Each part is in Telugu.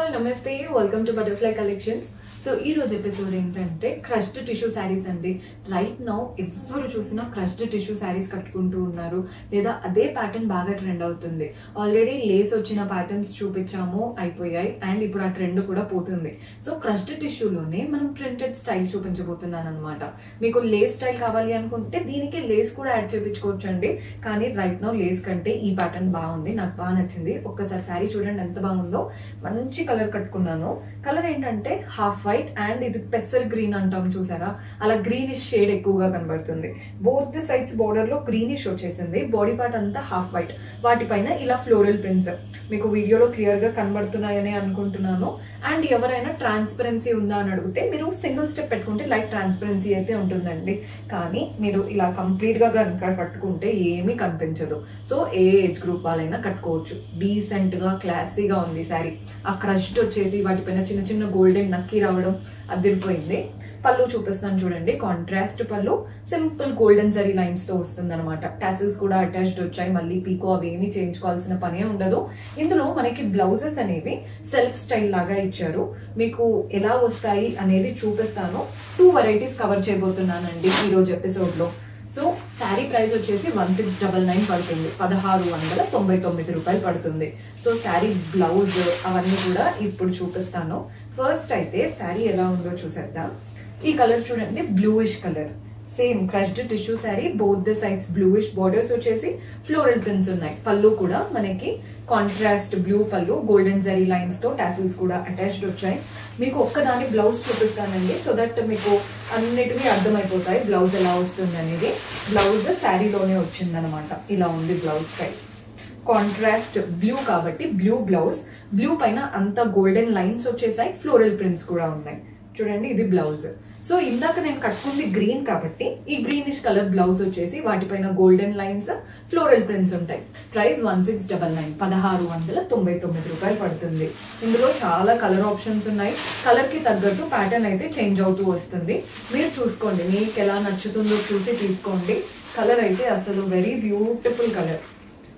ఆల్ నమస్తే, welcome to butterfly collections. So ఈ రోజు ఎపిసోడ్ ఏంటంటే క్రష్డ్ టిష్యూ శారీస్ అండి. రైట్ నౌ ఎవరు చూసినా క్రష్డ్ టిష్యూ శారీస్ కట్టుకుంటూ ఉన్నారు, లేదా అదే ప్యాటర్న్ బాగా ట్రెండ్ అవుతుంది. ఆల్రెడీ లేస్ వచ్చిన ప్యాటర్న్స్ చూపించాము, అయిపోయాయి, అండ్ ఇప్పుడు ఆ ట్రెండ్ కూడా పోతుంది. సో క్రష్డ్ టిష్యూలోనే మనం ప్రింటెడ్ స్టైల్ చూపించబోతున్నాను అనమాట. మీకు లేస్ స్టైల్ కావాలి అనుకుంటే దీనికి లేస్ కూడా యాడ్ చేయించుకోవచ్చు అండి. కానీ రైట్ నౌ లేస్ కంటే ఈ ప్యాటర్న్ బాగుంది, నాకు బాగా నచ్చింది. ఒక్కసారి శారీ చూడండి ఎంత బాగుందో. మంచి కలర్ కట్టుకున్నాను. కలర్ ఏంటంటే హాఫ్ వైట్ అండ్ ఇది పెసర్ గ్రీన్ అంటాం చూసారా, అలా గ్రీనిష్ షేడ్ ఎక్కువగా కనబడుతుంది. బోత్ ది సైడ్స్ బోర్డర్ లో గ్రీనిష్ వచ్చేసింది. బాడీ పార్ట్ అంతా హాఫ్ వైట్, వాటిపైన ఇలా ఫ్లోరల్ ప్రింట్స్ మీకు వీడియోలో క్లియర్ గా కనబడుతున్నాయని అనుకుంటున్నాను. అండ్ ఎవరైనా ట్రాన్స్పరెన్సీ ఉందా అని అడిగితే మీరు సింగిల్ స్టెప్ పెట్టుకుంటే లైట్ ట్రాన్స్పరెన్సీ అయితే ఉంటుందండి. కానీ మీరు ఇలా కంప్లీట్ గా కనుక కట్టుకుంటే ఏమీ కనిపించదు. సో ఏ ఏజ్ గ్రూప్ వాళ్ళైనా కట్టుకోవచ్చు. డీసెంట్ గా క్లాసీగా ఉంది శారీ. ఆ క్రష్డ్ వచ్చేసి వాటిపైన చిన్న చిన్న గోల్డెన్ నక్కి రావడం అదిరిపోయింది. పళ్ళు చూపిస్తాను చూడండి. కాంట్రాస్ట్ పళ్ళు, సింపుల్ గోల్డెన్ జరీ లైన్స్ తో వస్తుంది అనమాట. టాసిల్స్ కూడా అటాచ్డ్ వచ్చాయి. మళ్ళీ పీకో అవి ఏమీ చేయించుకోవాల్సిన పనే ఉండదు. ఇందులో మనకి బ్లౌజెస్ అనేవి సెల్ఫ్ స్టైల్ లాగా ఇచ్చారు. మీకు ఎలా వస్తాయి అనేది చూపిస్తాను. 2 వెరైటీస్ కవర్ చేయబోతున్నానండి ఈ రోజు ఎపిసోడ్ లో. సో శారీ ప్రైస్ వచ్చేసి 1699 పడుతుంది, 1699 రూపాయలు పడుతుంది. సో శారీ బ్లౌజ్ అవన్నీ కూడా ఇప్పుడు చూపిస్తాను. ఫస్ట్ అయితే శారీ ఎలా ఉందో చూసేద్దాం. ఈ కలర్ చూడండి, bluish colour, same crushed tissue sari. Both the sides bluish borders వచ్చేసి ఫ్లోరల్ ప్రింట్స్ ఉన్నాయి. పళ్ళు కూడా మనకి కాంట్రాస్ట్ బ్లూ పళ్ళు, గోల్డెన్ జరీ లైన్స్ తో టాసిల్స్ కూడా అటాచ్డ్ వచ్చాయి. మీకు ఒక్కదాని బ్లౌజ్ చూపిస్తానండి, సో దట్ మీకు అన్నిటివి అర్థమైపోతాయి బ్లౌజ్ ఎలా వస్తుంది అనేది. బ్లౌజ్ శారీలోనే వచ్చిందనమాట. ఇలా ఉంది బ్లౌజ్ స్టైల్. కాంట్రాస్ట్ బ్లూ కాబట్టి బ్లూ బ్లౌజ్, బ్లూ పైన అంతా గోల్డెన్ లైన్స్ వచ్చేసాయి, ఫ్లోరల్ ప్రింట్స్ కూడా ఉన్నాయి. చూడండి ఇది బ్లౌజ్. సో ఇందాక నేను కట్టుకుంది గ్రీన్ కాబట్టి ఈ గ్రీనిష్ కలర్ బ్లౌజ్ వచ్చేసి వాటిపైన గోల్డెన్ లైన్స్, ఫ్లోరల్ ప్రింట్స్ ఉంటాయి. ప్రైస్ 1699, 1699 రూపాయలు పడుతుంది. ఇందులో చాలా కలర్ ఆప్షన్స్ ఉన్నాయి. కలర్ కి తగ్గట్టు ప్యాటర్న్ అయితే చేంజ్ అవుతూ వస్తుంది. మీరు చూసుకోండి, మీకు ఎలా నచ్చుతుందో చూసి తీసుకోండి. కలర్ అయితే అసలు వెరీ బ్యూటిఫుల్ కలర్.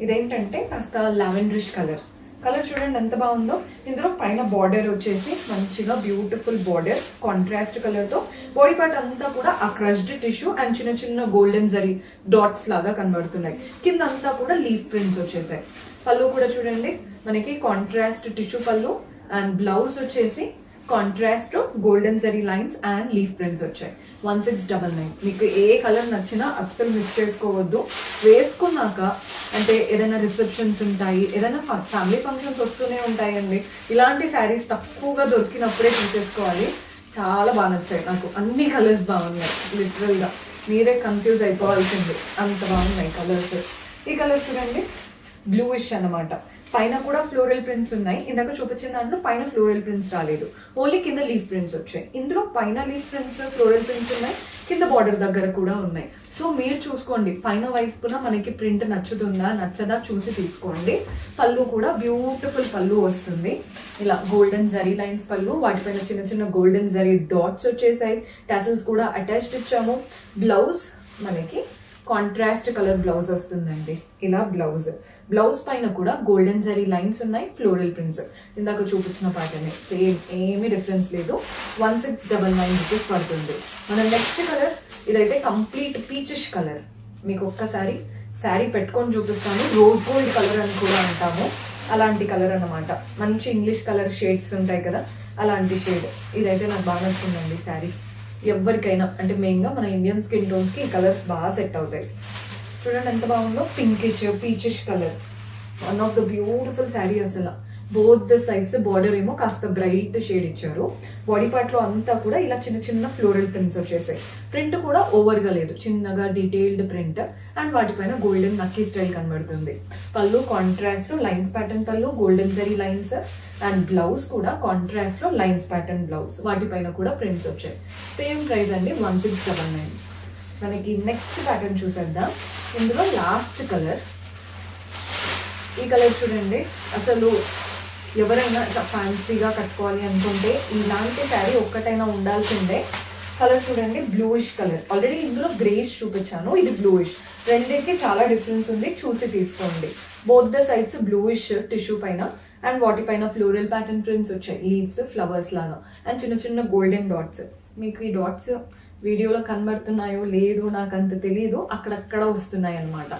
ఇదేంటంటే కాస్త లావెండరిష్ కలర్. కలర్ చూడండి ఎంత బాగుందో. ఇందులో పైన బార్డర్ వచ్చేసి మంచిగా బ్యూటిఫుల్ బార్డర్, కాంట్రాస్ట్ కలర్ తో. బాడీ పార్ట్ అంతా కూడా ఆ క్రష్డ్ టిష్యూ అండ్ చిన్న చిన్న గోల్డెన్ జరీ డాట్స్ లాగా కనబడుతున్నాయి. కింద అంతా కూడా లీఫ్ ప్రింట్స్ వచ్చేసాయి. పళ్ళు కూడా చూడండి మనకి కాంట్రాస్ట్ టిష్యూ పళ్ళు, అండ్ బ్లౌజ్ వచ్చేసి contrast golden zari lines and leaf prints వచ్చాయి. 1699. మీకు ఏ కలర్ నచ్చినా అస్సలు మిస్ చేసుకోవద్దు. వేసుకున్నాక అంటే ఏదైనా రిసెప్షన్స్ ఉంటాయి, ఏదైనా ఫ్యామిలీ ఫంక్షన్స్ వస్తూనే ఉంటాయండి. ఇలాంటి శారీస్ తక్కువగా దొరికినప్పుడే తీసేసుకోవాలి. చాలా బాగా నచ్చాయి నాకు. అన్ని కలర్స్ బాగున్నాయి. లిటరల్ గా మీరే కన్ఫ్యూజ్ అయిపోవాల్సింది, అంత బాగున్నాయి కలర్స్. ఈ కలర్ చూడండి, బ్లూయిష్ అన్నమాట. పైన కూడా ఫ్లోరల్ ప్రింట్స్ ఉన్నాయి. ఇందాక చూపించిన దాంట్లో పైన ఫ్లోరల్ ప్రింట్స్ రాలేదు, ఓన్లీ కింద లీఫ్ ప్రింట్స్ వచ్చాయి. ఇందులో పైన లీఫ్ ప్రింట్స్, ఫ్లోరల్ ప్రింట్స్ ఉన్నాయి, కింద బార్డర్ దగ్గర కూడా ఉన్నాయి. సో మీరు చూసుకోండి, పైన వైపున మనకి ప్రింట్ నచ్చుతుందా నచ్చదా చూసి తీసుకోండి. పళ్ళు కూడా బ్యూటిఫుల్ పళ్ళు వస్తుంది. ఇలా గోల్డెన్ జరీ లైన్స్ పళ్ళు, వాటిపైన చిన్న చిన్న గోల్డెన్ జరీ డాట్స్ వచ్చేసాయి. టాసిల్స్ కూడా అటాచ్డ్ ఇచ్చాము. బ్లౌజ్ మనకి కాంట్రాస్ట్ కలర్ బ్లౌజ్ వస్తుందండి. ఇలా బ్లౌజ్, బ్లౌజ్ పైన కూడా గోల్డెన్ జరీ లైన్స్ ఉన్నాయి, ఫ్లోరల్ ప్రింట్స్. ఇందాక చూపించిన ప్యాటర్న్ సేమ్, ఏమీ డిఫరెన్స్ లేదు. 1699 రూపీస్ పడుతుంది. మన నెక్స్ట్ కలర్ ఇదైతే కంప్లీట్ పీచిష్ కలర్. మీకు ఒక్కసారి శారీ పెట్టుకొని చూపిస్తాను. రోజ్ గోల్డ్ కలర్ అని కూడా అంటాము, అలాంటి కలర్ అన్నమాట. మంచి ఇంగ్లీష్ కలర్ షేడ్స్ ఉంటాయి కదా, అలాంటి షేడ్. ఇదైతే నాకు బాగా నచ్చిందండి శారీ. ఎవరికైనా అంటే మెయిన్గా మన ఇండియన్ స్కిన్ టోన్స్ కి ఈ కలర్స్ బాగా సెట్ అవుతాయి. చూడండి ఎంత బాగుందో, pinkish peachish colour. One of the beautiful sari అసలు. బోత్ ద సైడ్స్ బార్డర్ ఏమో కాస్త బ్రైట్ షేడ్ ఇచ్చారు. బాడీ పార్ట్ లో అంతా కూడా ఇలా చిన్న చిన్న ఫ్లోరల్ ప్రింట్స్ వచ్చేసాయి. ప్రింట్ కూడా ఓవర్ గా లేదు, చిన్నగా డీటెయిల్డ్ ప్రింట్, అండ్ వాటిపైన గోల్డెన్ నక్కీ స్టైల్ కనబడుతుంది. పళ్ళు కాంట్రాస్ట్ లో లైన్స్ ప్యాటర్న్ పళ్ళు, golden zari lines, and blouse కూడా కాంట్రాస్ట్ లో లైన్స్ ప్యాటర్న్ బ్లౌజ్, వాటిపైన కూడా ప్రింట్స్ వచ్చాయి. సేమ్ ప్రైస్ అండి, 1699. మనకి నెక్స్ట్ ప్యాటర్న్ చూసేద్దాం. ఇందులో లాస్ట్ కలర్, ఈ కలర్ చూడండి. అసలు ఎవరైనా ఫ్యాన్సీగా కట్టుకోవాలి అనుకుంటే ఇలాంటి శారీ ఒక్కటైనా ఉండాల్సిందే. కలర్ చూడండి, బ్లూయిష్ కలర్. ఆల్రెడీ ఇందులో గ్రేష్ చూపించాను, ఇది బ్లూయిష్. రెండింటికి చాలా డిఫరెన్స్ ఉంది, చూసి తీసుకోండి. Both the sides bluish tissue పైన అండ్ వాటిపైన ఫ్లోరల్ ప్యాటర్న్ ప్రింట్స్ వచ్చాయి, లీవ్స్ ఫ్లవర్స్ లాగా, అండ్ చిన్న చిన్న గోల్డెన్ డాట్స్. మీకు ఈ డాట్స్ వీడియోలో కనబడుతున్నాయో లేదు నాకు అంత తెలియదు, అక్కడక్కడ వస్తున్నాయి అన్నమాట.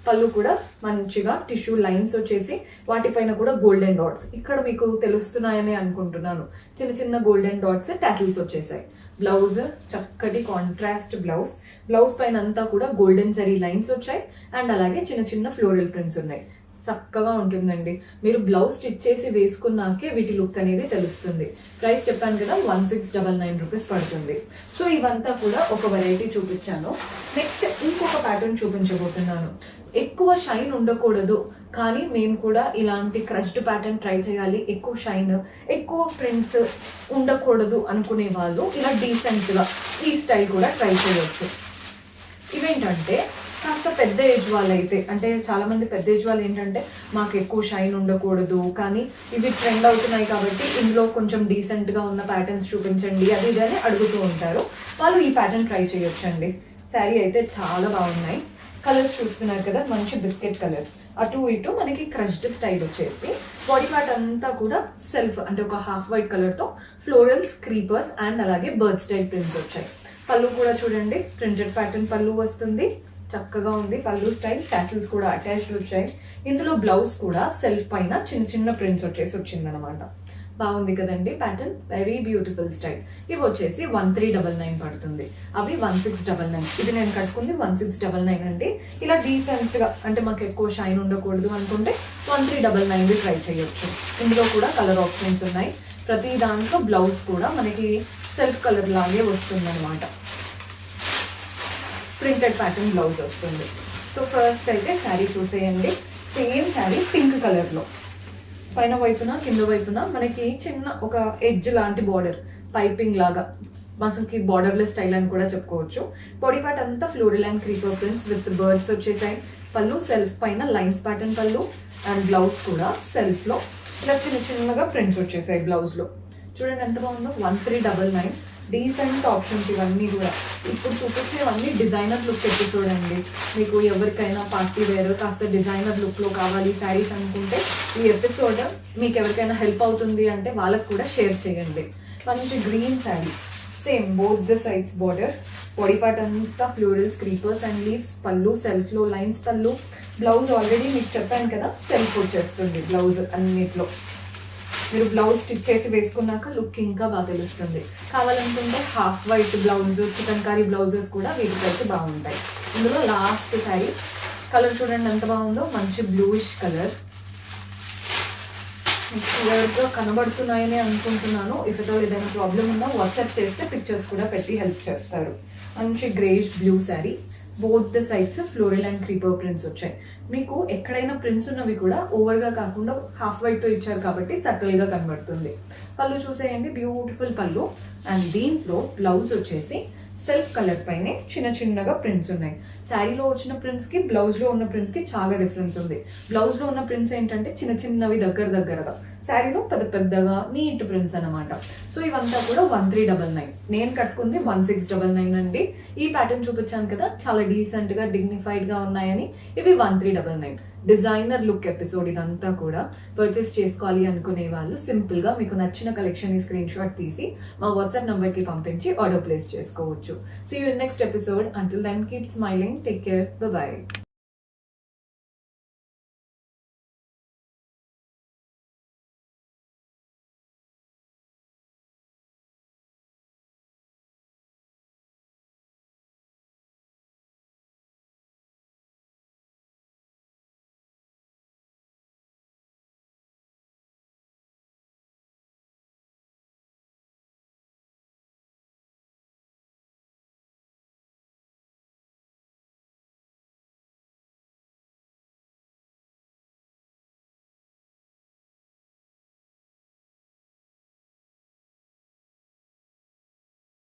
పళ్ళు కూడా మంచిగా టిష్యూ లైన్స్ వచ్చేసి వాటిపైన కూడా గోల్డెన్ డాట్స్, ఇక్కడ మీకు తెలుస్తున్నాయని అనుకుంటున్నాను, చిన్న చిన్న గోల్డెన్ డాట్స్ టాసిల్స్ వచ్చేసాయి. బ్లౌజ్ చక్కటి కాంట్రాస్ట్ బ్లౌజ్ పైన అంతా కూడా గోల్డెన్ జరీ లైన్స్ వచ్చాయి అండ్ అలాగే చిన్న చిన్న ఫ్లోరల్ ప్రింట్స్ ఉన్నాయి. చక్కగా ఉంటుందండి. మీరు బ్లౌజ్ స్టిచ్ చేసి వేసుకున్నాకే వీటి లుక్ అనేది తెలుస్తుంది. ప్రైస్ చెప్పాను కదా, 1699 రూపీస్ పడుతుంది. సో ఇవంతా కూడా ఒక వెరైటీ చూపించాను. నెక్స్ట్ ఇంకొక ప్యాటర్న్ చూపించబోతున్నాను. ఎక్కువ షైన్ ఉండకూడదు కానీ మేము కూడా ఇలాంటి క్రష్డ్ ప్యాటర్న్ ట్రై చేయాలి, ఎక్కువ షైన్ ఎక్కువ ప్రింట్స్ ఉండకూడదు అనుకునే వాళ్ళు ఇలా డీసెంట్గా ఈ స్టైల్ కూడా ట్రై చేయవచ్చు. ఇవేంటంటే కాస్త పెద్ద ఏజ్ వాళ్ళు అయితే, అంటే చాలా మంది పెద్ద ఏజ్ వాళ్ళు ఏంటంటే మాకు ఎక్కువ షైన్ ఉండకూడదు కానీ ఇవి ట్రెండ్ అవుతున్నాయి కాబట్టి ఇందులో కొంచెం డీసెంట్గా ఉన్న ప్యాటర్న్స్ చూపించండి అది ఇదని అడుగుతూ ఉంటారు. వాళ్ళు ఈ ప్యాటర్న్ ట్రై చేయొచ్చండి. శారీ అయితే చాలా బాగున్నాయి. కలర్స్ చూస్తున్నారు కదా, మంచి బిస్కెట్ కలర్, అటు ఇటు మనకి క్రష్డ్ స్టైల్ వచ్చేసి బాడీ పార్ట్ అంతా కూడా సెల్ఫ్ అంటే ఒక హాఫ్ వైట్ కలర్తో ఫ్లోరల్స్, క్రీపర్స్ అండ్ అలాగే బర్డ్ స్టైల్ ప్రింట్స్ వచ్చాయి. పళ్ళు కూడా చూడండి, ప్రింటెడ్ ప్యాటర్న్ పళ్ళు వస్తుంది, చక్కగా ఉంది పళ్ళు స్టైల్. టాసిల్స్ కూడా అటాచ్డ్ వచ్చాయి. ఇందులో బ్లౌజ్ కూడా సెల్ఫ్ పైన చిన్న చిన్న ప్రింట్స్ వచ్చేసి వచ్చిందనమాట. బాగుంది కదండి ప్యాటర్న్, వెరీ బ్యూటిఫుల్ స్టైల్. ఇవి వచ్చేసి 1399 పడుతుంది, అవి 1699. ఇది నేను కట్టుకుంది 1699 అండి. ఇలా డీసెంట్గా అంటే మాకు ఎక్కువ షైన్ ఉండకూడదు అనుకుంటే 1399 ట్రై చేయొచ్చు. ఇందులో కూడా కలర్ ఆప్షన్స్ ఉన్నాయి. ప్రతి దాంట్లో బ్లౌజ్ కూడా మనకి సెల్ఫ్ కలర్ లాగే వస్తుంది అనమాట. ప్రింటెడ్ ప్యాటర్న్ బ్లౌజ్ వస్తుంది. సో ఫస్ట్ అయితే శారీ చూసేయండి. సేమ్ శారీ పింక్ కలర్లో, పైన వైపున కింద వైపున మనకి చిన్న ఒక ఎడ్జ్ లాంటి బార్డర్, పైపింగ్ లాగా, మనకి బార్డర్లెస్ స్టైల్ అని కూడా చెప్పుకోవచ్చు. బాడీ పార్ట్ అంతా floral and creeper prints with birds వచ్చేసాయి. పళ్ళు సెల్ఫ్ పైన లైన్స్ ప్యాటర్న్ పళ్ళు అండ్ బ్లౌజ్ కూడా సెల్ఫ్లో ఇలా చిన్న చిన్నగా ప్రింట్స్ వచ్చేసాయి బ్లౌజ్లో. చూడండి ఎంత బాగుందో, 1399. డీసెంట్ ఆప్షన్స్ ఇవన్నీ కూడా. ఇప్పుడు చూపించేవన్నీ డిజైనర్ లుక్ ఎపిసోడ్ అండి. మీకు ఎవరికైనా పార్టీ వేర్ కాస్త డిజైనర్ లుక్లో కావాలి శారీస్ అనుకుంటే ఈ ఎపిసోడ్ మీకు ఎవరికైనా హెల్ప్ అవుతుంది అంటే వాళ్ళకు కూడా షేర్ చేయండి. మంచి green sari, same both the sides border, body part అంతా ఫ్లోరల్స్, క్రీపర్స్ అండ్ లీవ్స్, పళ్ళు సెల్ఫ్లో లైన్స్ పళ్ళు, బ్లౌజ్ ఆల్రెడీ మీకు చెప్పాను కదా సెల్ఫ్ వచ్చేస్తుంది బ్లౌజ్ అన్నిట్లో. మీరు బ్లౌజ్ స్టిచ్ చేసి వేసుకున్నాక లుక్ ఇంకా బాగా తెలుస్తుంది. కావాలనుకుంటే half white blouse, chicken curry blouses కూడా వీటికైతే బాగుంటాయి. ఇందులో లాస్ట్ శారీ కలర్ చూడండి ఎంత బాగుందో, మంచి బ్లూయిష్ కలర్. క్లియర్గా కనబడుతున్నాయని అనుకుంటున్నాను. ఇఫ్ ఎట్ ఆల్ ఏదైనా ప్రాబ్లం ఉన్నా వాట్సాప్ చేస్తే పిక్చర్స్ కూడా పెట్టి హెల్ప్ చేస్తారు. మంచి greyish blue sari, both the sides floral and creeper prints వచ్చాయి. మీకు ఎక్కడైనా ప్రింట్స్ ఉన్నవి కూడా ఓవర్గా కాకుండా హాఫ్ వైట్తో ఇచ్చారు కాబట్టి సటిల్గా కనబడుతుంది. పళ్ళు చూసేయండి, బ్యూటిఫుల్ పళ్ళు. అండ్ దీంట్లో బ్లౌజ్ వచ్చేసి సెల్ఫ్ కలర్ పైనే చిన్న చిన్నగా ప్రింట్స్ ఉన్నాయి. శారీలో వచ్చిన ప్రింట్స్కి బ్లౌజ్లో ఉన్న ప్రింట్స్కి చాలా డిఫరెన్స్ ఉంది. బ్లౌజ్లో ఉన్న ప్రింట్స్ ఏంటంటే చిన్న చిన్నవి దగ్గరగా, శారీలో పెద్ద పెద్దగా నీట్ ప్రింట్స్ అనమాట. సో ఇవంతా కూడా 1399. నేను కట్టుకుంది 1699 అండి. ఈ ప్యాటర్న్ చూపించాను కదా, చాలా డీసెంట్గా డిగ్నిఫైడ్గా ఉన్నాయని ఇవి 1399. డిజైనర్ లుక్ ఎపిసోడ్ ఇదంతా కూడా. పర్చేస్ చేసుకోవాలి అనుకునే వాళ్ళు సింపుల్గా మీకు నచ్చిన కలెక్షన్ స్క్రీన్ షాట్ తీసి మా వాట్సాప్ నెంబర్కి పంపించి ఆర్డర్ ప్లేస్ చేసుకోవచ్చు. See you in next episode. Until then, keep smiling. Take care. Bye-bye.